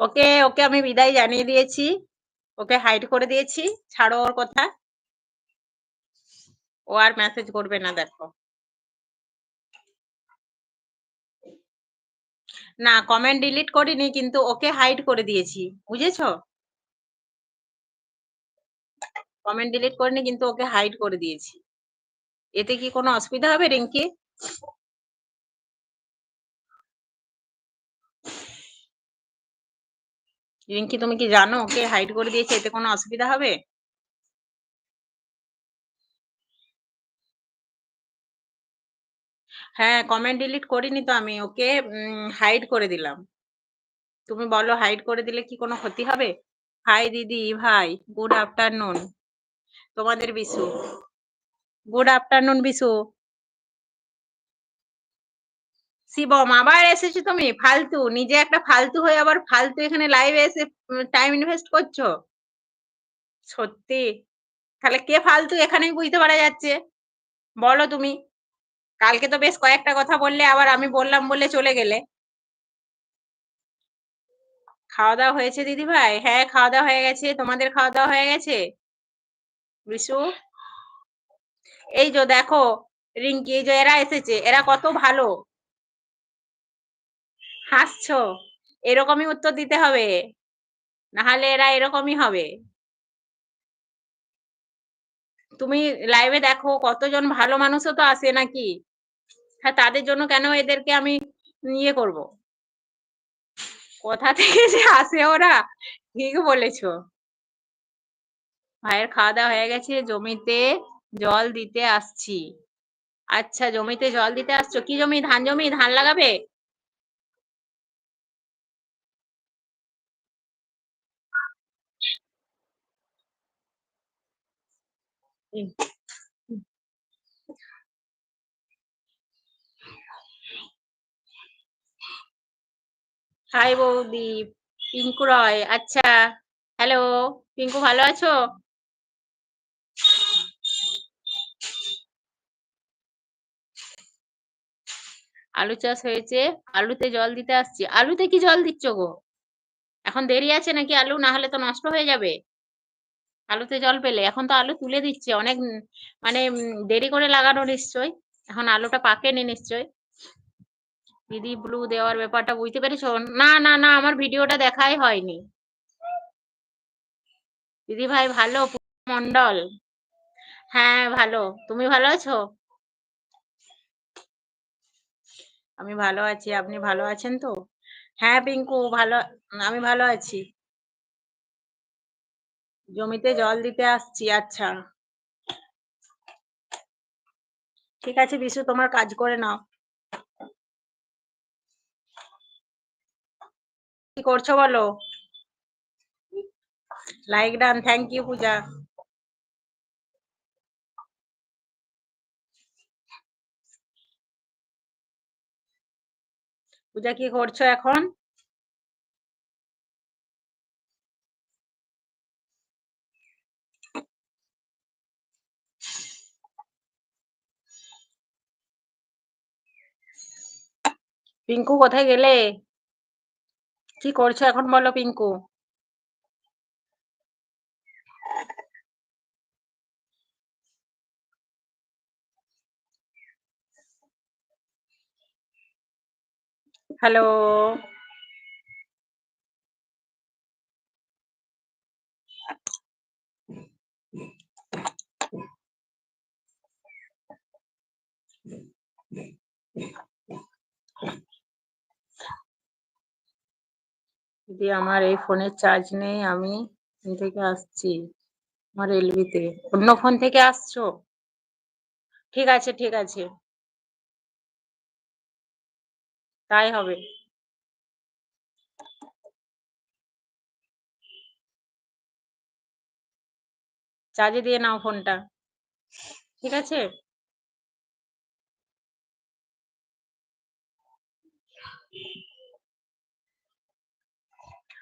ওকে, ওকে আমি বিদায় জানিয়ে দিয়েছি। ওকে হাইড করে দিয়েছি। ছাড়ো ওর কথা। ও আর মেসেজ করবে না দেখো। না কমেন্ট ডিলিট করিনি কিন্তু ওকে হাইড করে দিয়েছি। বুঝেছো? কমেন্ট ডিলিট করিনি কিন্তু ওকে হাইড করে দিয়েছি। এতে কি কোনো অসুবিধা হবে রিঙ্কি? রিঙ্কি তুমি কি জানো ওকে হাইড করে দিয়েছি এতে কোনো অসুবিধা হবে? হ্যাঁ, কমেন্ট ডিলিট করিনি তো আমি। ওকে হাইড করে দিলাম। তুমি বলো হাইড করে দিলে কি কোনো ক্ষতি হবে? হাই দিদি, ভাই, গুড আফটারনুন। তোমাদের বিশু। Good afternoon Bishu. শিবম আবার এসেছো তুমি? ফালতু। নিজে একটা ফালতু হয়ে আবার ফালতু এখানে লাইভে এসে টাইম ইনভেস্ট করছো? সত্যি? তাহলে কে ফালতু এখানেই বুঝতে পারা যাচ্ছে। বলো তুমি। কালকে তো বেশ কয়েকটা কথা বললে আবার আমি বললাম বলে চলে গেলে। খাওয়া-দাওয়া হয়েছে দিদিভাই? হ্যাঁ, খাওয়া-দাওয়া হয়ে গেছে। তোমাদের খাওয়া-দাওয়া হয়ে গেছে? বিশু? এই যে দেখো রিঙ্কি এই যে এরা এসেছে। এরা কত ভালো। হাসছো? এরকমই উত্তর দিতে হবে। নাহলে এরা এরকমই হবে। তুমি লাইভে দেখো কতজন ভালো মানুষও তো আসে নাকি? হ্যাঁ, তাদের জন্য কেন এদেরকে আমি ইয়ে করব? কোথা থেকে যে আসে ওরা? ঠিক বলেছো। ভাইয়ের খাওয়া-দাওয়া হয়ে গেছে। জমিতে জল দিতে আসছি। আচ্ছা, জমিতে জল দিতে আসছো। কি জমি? ধান জমি? ধান লাগাবে? হুম। হাই বৌদি, পিঙ্কু রয়। আচ্ছা, হ্যালো পিঙ্কু ভালো আছো? আলু চাষ হয়েছে, আলুতে জল দিতে আসছি। আলুতে কি জল দিচ্ছ গো? এখন দেরি আছে নাকি আলু? না হলে তো নষ্ট হয়ে যাবে। আলুতে জল পেলে? এখন তো আলু তুলে দিচ্ছে। অনেক মানে দেরি করে লাগানো নিশ্চয়ই। এখন আলুটা পাকেনি নিশ্চয়ই। দিদি ব্লু দেওয়ার ব্যাপারটা বুঝতে পেরেছো? না, না, না আমার ভিডিওটা দেখাই হয়নি। দিদিভাই ভালো? মন্ডল। হ্যাঁ, ভালো। তুমি ভালো আছো? আমি ভালো আছি। আপনি ভালো আছেন তো? হ্যাঁ, পিঙ্কু ভালো আমি ভালো আছি। জমিতে জল দিতে আসছি। আচ্ছা। ঠিক আছে বিশু তোমার কাজ করে নাও। কি করছো বলো? Like done. থ্যাংক ইউ পূজা। পূজা কি করছো এখন? পিঙ্কু কোথায় গেলে? কি করছো এখন বলো পিঙ্কু? হ্যালো। দিদি আমার এই ফোনের চার্জ নেই। আমি থেকে আসছি আমার এলবিতে। অন্য ফোন থেকে আসছো? ঠিক আছে, ঠিক আছে। তাই হবে। চার্জে দিয়ে নাও ফোনটা। ঠিক আছে?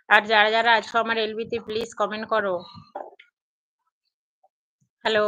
আর যারা যারা আছো আমার এলবিতে প্লিজ কমেন্ট করো। হ্যালো।